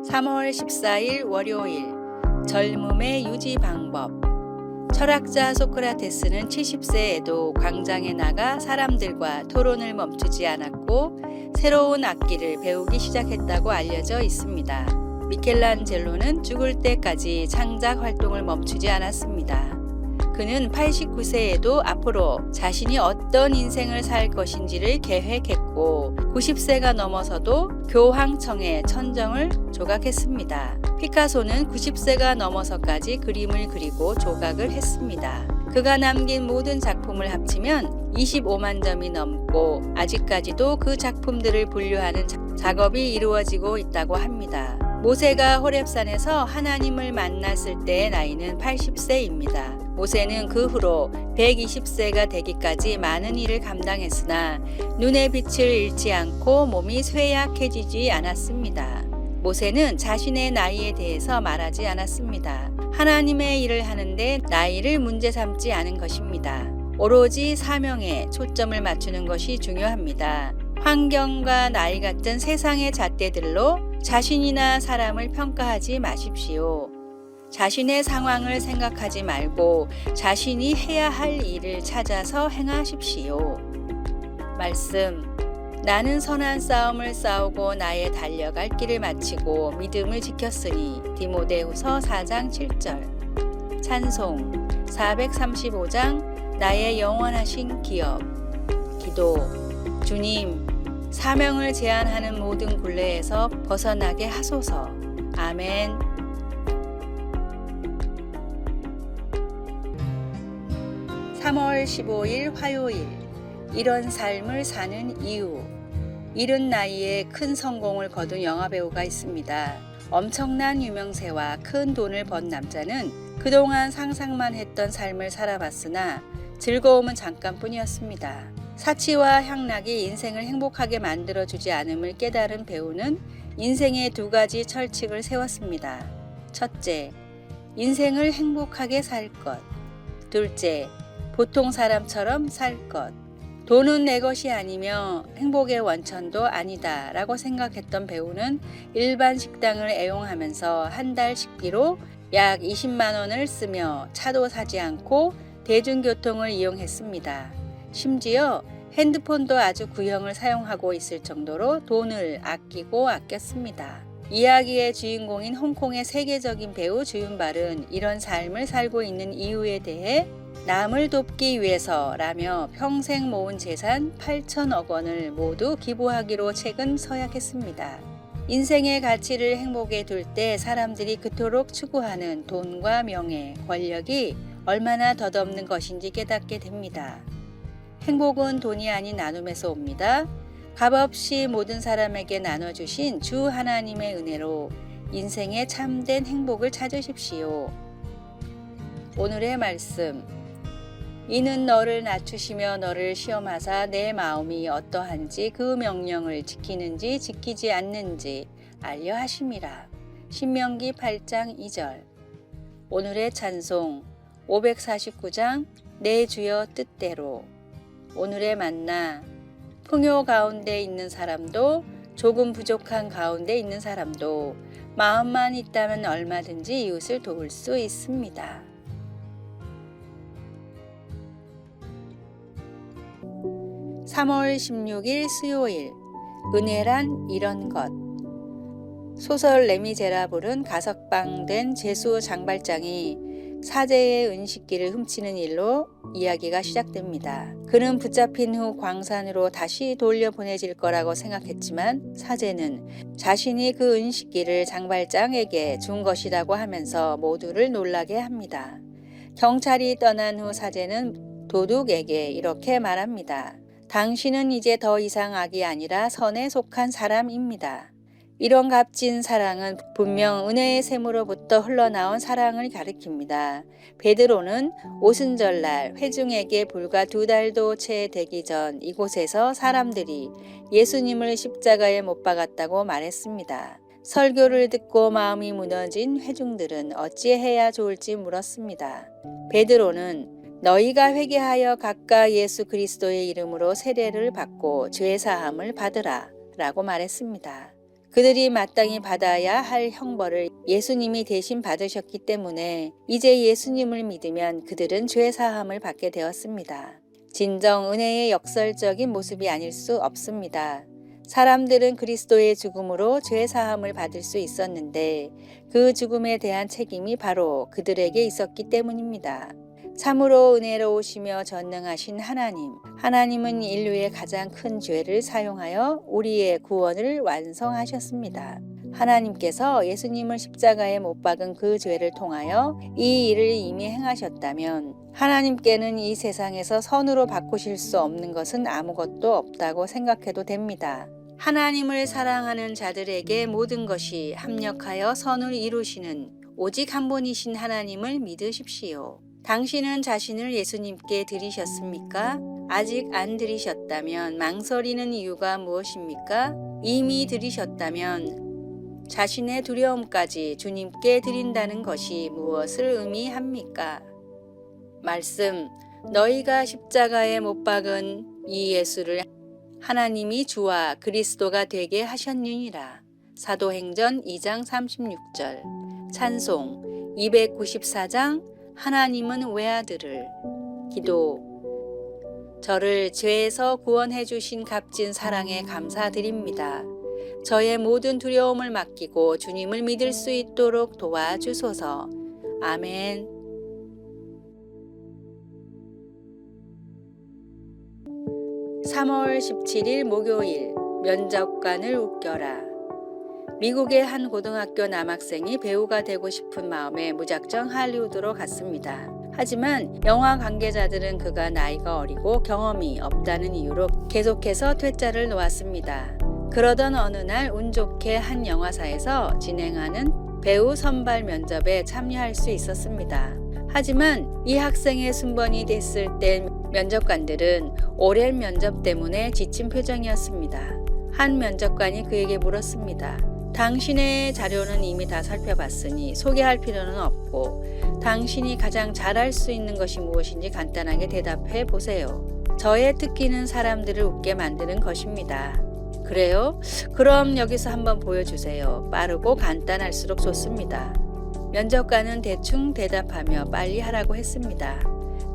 3월 14일 월요일 젊음의 유지 방법. 철학자 소크라테스는 70세에도 광장에 나가 사람들과 토론을 멈추지 않았고 새로운 악기를 배우기 시작했다고 알려져 있습니다. 미켈란젤로는 죽을 때까지 창작 활동을 멈추지 않았습니다. 그는 89세에도 앞으로 자신이 어떤 인생을 살 것인지를 계획했고 90세가 넘어서도 교황청에 천정을 조각했습니다. 피카소는 90세가 넘어서까지 그림을 그리고 조각을 했습니다. 그가 남긴 모든 작품을 합치면 25만 점이 넘고 아직까지도 그 작품들을 분류하는 작업이 이루어지고 있다고 합니다. 모세가 호렙산에서 하나님을 만났을 때의 나이는 80세입니다. 모세는 그 후로 120세가 되기까지 많은 일을 감당했으나 눈의 빛을 잃지 않고 몸이 쇠약해지지 않았습니다. 모세는 자신의 나이에 대해서 말하지 않았습니다. 하나님의 일을 하는데 나이를 문제 삼지 않은 것입니다. 오로지 사명에 초점을 맞추는 것이 중요합니다. 환경과 나이 같은 세상의 잣대들로 자신이나 사람을 평가하지 마십시오. 자신의 상황을 생각하지 말고 자신이 해야 할 일을 찾아서 행하십시오. 말씀. 나는 선한 싸움을 싸우고 나의 달려갈 길을 마치고 믿음을 지켰으니. 디모데후서 4장 7절. 찬송 435장 나의 영원하신 기업. 기도. 주님, 사명을 제한하는 모든 굴레에서 벗어나게 하소서. 아멘. (3월 15일) 화요일. 이런 삶을 사는 이유. 이른 나이에 큰 성공을 거둔 영화배우가 있습니다. 엄청난 유명세와 큰 돈을 번 남자는 그동안 상상만 했던 삶을 살아봤으나 즐거움은 잠깐뿐이었습니다. 사치와 향락이 인생을 행복하게 만들어주지 않음을 깨달은 배우는 인생의 두 가지 철칙을 세웠습니다. 첫째, 인생을 행복하게 살 것. 둘째, 보통 사람처럼 살 것. 돈은 내 것이 아니며 행복의 원천도 아니다 라고 생각했던 배우는 일반 식당을 애용하면서 한 달 식비로 약 20만 원을 쓰며 차도 사지 않고 대중교통을 이용했습니다. 심지어 핸드폰도 아주 구형을 사용하고 있을 정도로 돈을 아꼈습니다. 이야기의 주인공인 홍콩의 세계적인 배우 주윤발은 이런 삶을 살고 있는 이유에 대해 남을 돕기 위해서라며 평생 모은 재산 8천억 원을 모두 기부하기로 최근 서약했습니다. 인생의 가치를 행복에 둘 때 사람들이 그토록 추구하는 돈과 명예, 권력이 얼마나 덧없는 것인지 깨닫게 됩니다. 행복은 돈이 아닌 나눔에서 옵니다. 값없이 모든 사람에게 나눠주신 주 하나님의 은혜로 인생의 참된 행복을 찾으십시오. 오늘의 말씀. 이는 너를 낮추시며 너를 시험하사 내 마음이 어떠한지 그 명령을 지키는지 지키지 않는지 알려 하심이라. 신명기 8장 2절. 오늘의 찬송 549장 내 주여 뜻대로. 오늘의 만나. 풍요 가운데 있는 사람도 조금 부족한 가운데 있는 사람도 마음만 있다면 얼마든지 이웃을 도울 수 있습니다. (3월 16일) 수요일. 은혜란 이런 것. 소설 레미제라블은 가석방된 제수 장발장이 사제의 은식기를 훔치는 일로 이야기가 시작됩니다. 그는 붙잡힌 후 광산으로 다시 돌려보내질 거라고 생각했지만 사제는 자신이 그 은식기를 장발장에게 준 것이라고 하면서 모두를 놀라게 합니다. 경찰이 떠난 후 사제는 도둑에게 이렇게 말합니다. 당신은 이제 더 이상 악이 아니라 선에 속한 사람입니다. 이런 값진 사랑은 분명 은혜의 샘으로부터 흘러나온 사랑을 가리킵니다. 베드로는 오순절날 회중에게 불과 2달도 채 되기 전 이곳에서 사람들이 예수님을 십자가에 못 박았다고 말했습니다. 설교를 듣고 마음이 무너진 회중들은 어찌해야 좋을지 물었습니다. 베드로는 너희가 회개하여 각각 예수 그리스도의 이름으로 세례를 받고 죄사함을 받으라 라고 말했습니다. 그들이 마땅히 받아야 할 형벌을 예수님이 대신 받으셨기 때문에 이제 예수님을 믿으면 그들은 죄 사함을 받게 되었습니다. 진정 은혜의 역설적인 모습이 아닐 수 없습니다. 사람들은 그리스도의 죽음으로 죄 사함을 받을 수 있었는데 그 죽음에 대한 책임이 바로 그들에게 있었기 때문입니다. 참으로 은혜로우시며 전능하신 하나님은 인류의 가장 큰 죄를 사용하여 우리의 구원을 완성하셨습니다. 하나님께서 예수님을 십자가에 못 박은 그 죄를 통하여 이 일을 이미 행하셨다면 하나님께는 이 세상에서 선으로 바꾸실 수 없는 것은 아무것도 없다고 생각해도 됩니다. 하나님을 사랑하는 자들에게 모든 것이 합력하여 선을 이루시는 오직 한 분이신 하나님을 믿으십시오. 당신은 자신을 예수님께 드리셨습니까? 아직 안 드리셨다면 망설이는 이유가 무엇입니까? 이미 드리셨다면 자신의 두려움까지 주님께 드린다는 것이 무엇을 의미합니까? 말씀, 너희가 십자가에 못 박은 이 예수를 하나님이 주와 그리스도가 되게 하셨느니라. 사도행전 2장 36절. 찬송 294장 하나님은 외아들을. 기도. 저를 죄에서 구원해 주신 값진 사랑에 감사드립니다. 저의 모든 두려움을 맡기고 주님을 믿을 수 있도록 도와주소서. 아멘. (3월 17일) 목요일. 면접관을 웃겨라. 미국의 한 고등학교 남학생이 배우가 되고 싶은 마음에 무작정 할리우드로 갔습니다. 하지만 영화 관계자들은 그가 나이가 어리고 경험이 없다는 이유로 계속해서 퇴짜를 놓았습니다. 그러던 어느 날 운 좋게 한 영화사에서 진행하는 배우 선발 면접에 참여할 수 있었습니다. 하지만 이 학생의 순번이 됐을 땐 면접관들은 오랜 면접 때문에 지친 표정이었습니다. 한 면접관이 그에게 물었습니다. 당신의 자료는 이미 다 살펴봤으니 소개할 필요는 없고 당신이 가장 잘할 수 있는 것이 무엇인지 간단하게 대답해 보세요. 저의 특기는 사람들을 웃게 만드는 것입니다. 그래요? 그럼 여기서 한번 보여주세요. 빠르고 간단할수록 좋습니다. 면접관은 대충 대답하며 빨리 하라고 했습니다.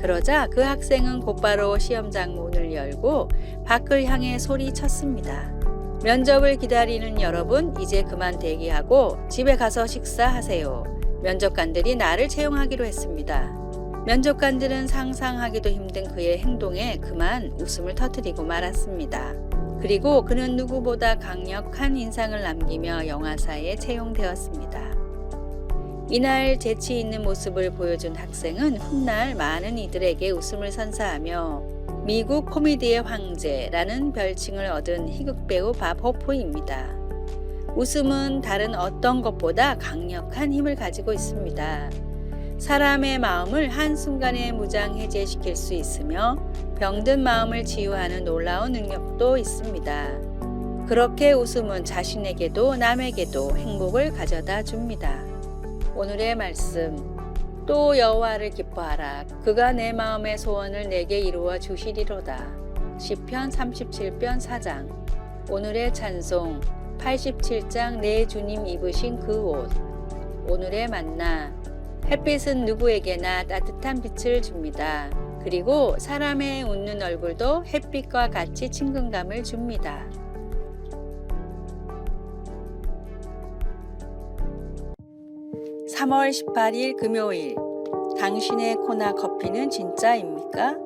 그러자 그 학생은 곧바로 시험장 문을 열고 밖을 향해 소리쳤습니다. 면접을 기다리는 여러분, 이제 그만 대기하고 집에 가서 식사하세요. 면접관들이 나를 채용하기로 했습니다. 면접관들은 상상하기도 힘든 그의 행동에 그만 웃음을 터뜨리고 말았습니다. 그리고 그는 누구보다 강력한 인상을 남기며 영화사에 채용되었습니다. 이날 재치 있는 모습을 보여준 학생은 훗날 많은 이들에게 웃음을 선사하며 미국 코미디의 황제라는 별칭을 얻은 희극배우 밥 호프입니다. 웃음은 다른 어떤 것보다 강력한 힘을 가지고 있습니다. 사람의 마음을 한순간에 무장해제시킬 수 있으며 병든 마음을 치유하는 놀라운 능력도 있습니다. 그렇게 웃음은 자신에게도 남에게도 행복을 가져다 줍니다. 오늘의 말씀. 또 여호와를 기뻐하라. 그가 내 마음의 소원을 내게 이루어 주시리로다. 시편 37편 4장. 오늘의 찬송. 87장 내 주님 입으신 그 옷. 오늘의 만나. 햇빛은 누구에게나 따뜻한 빛을 줍니다. 그리고 사람의 웃는 얼굴도 햇빛과 같이 친근감을 줍니다. (3월 18일) 금요일. 당신의 코나 커피는 진짜입니까?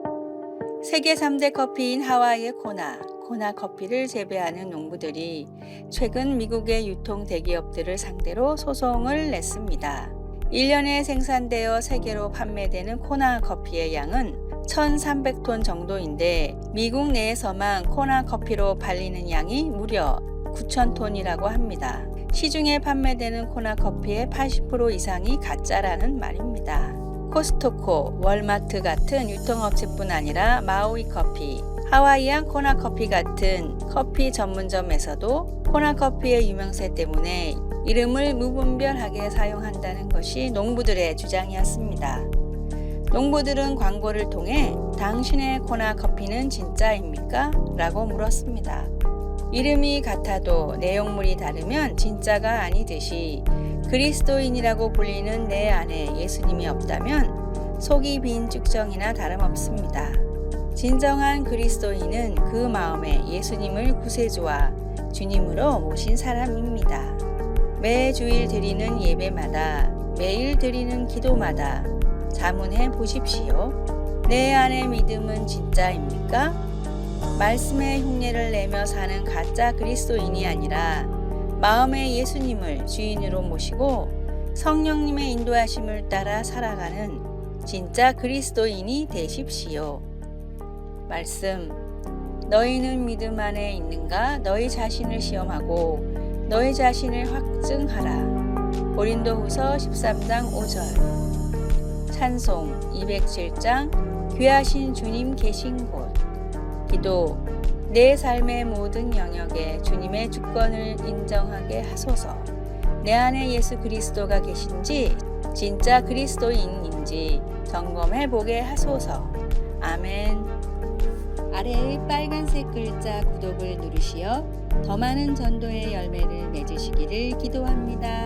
세계 3대 커피인 하와이의 코나 커피를 재배하는 농부들이 최근 미국의 유통 대기업들을 상대로 소송을 냈습니다. 1년에 생산되어 세계로 판매되는 코나 커피의 양은 1,300톤 정도인데 미국 내에서만 코나 커피로 팔리는 양이 무려 9,000톤이라고 합니다. 시중에 판매되는 코나 커피의 80% 이상이 가짜라는 말입니다. 코스트코, 월마트 같은 유통업체뿐 아니라 마우이 커피, 하와이안 코나 커피 같은 커피 전문점에서도 코나 커피의 유명세 때문에 이름을 무분별하게 사용한다는 것이 농부들의 주장이었습니다. 농부들은 광고를 통해 당신의 코나 커피는 진짜입니까? 라고 물었습니다. 이름이 같아도 내용물이 다르면 진짜가 아니듯이 그리스도인이라고 불리는 내 안에 예수님이 없다면 속이 빈 쭉정이나 다름없습니다. 진정한 그리스도인은 그 마음에 예수님을 구세주와 주님으로 모신 사람입니다. 매 주일 드리는 예배마다, 매일 드리는 기도마다 자문해 보십시오. 내 안의 믿음은 진짜입니까? 말씀의 흉내를 내며 사는 가짜 그리스도인이 아니라 마음의 예수님을 주인으로 모시고 성령님의 인도하심을 따라 살아가는 진짜 그리스도인이 되십시오. 말씀, 너희는 믿음 안에 있는가? 너희 자신을 시험하고 너희 자신을 확증하라. 고린도후서 13장 5절. 찬송 207장 귀하신 주님 계신 곳. 기도, 내 삶의 모든 영역에 주님의 주권을 인정하게 하소서. 내 안에 예수 그리스도가 계신지 진짜 그리스도인인지 점검해 보게 하소서. 아멘. 아래의 빨간색 글자 구독을 누르시어 더 많은 전도의 열매를 맺으시기를 기도합니다.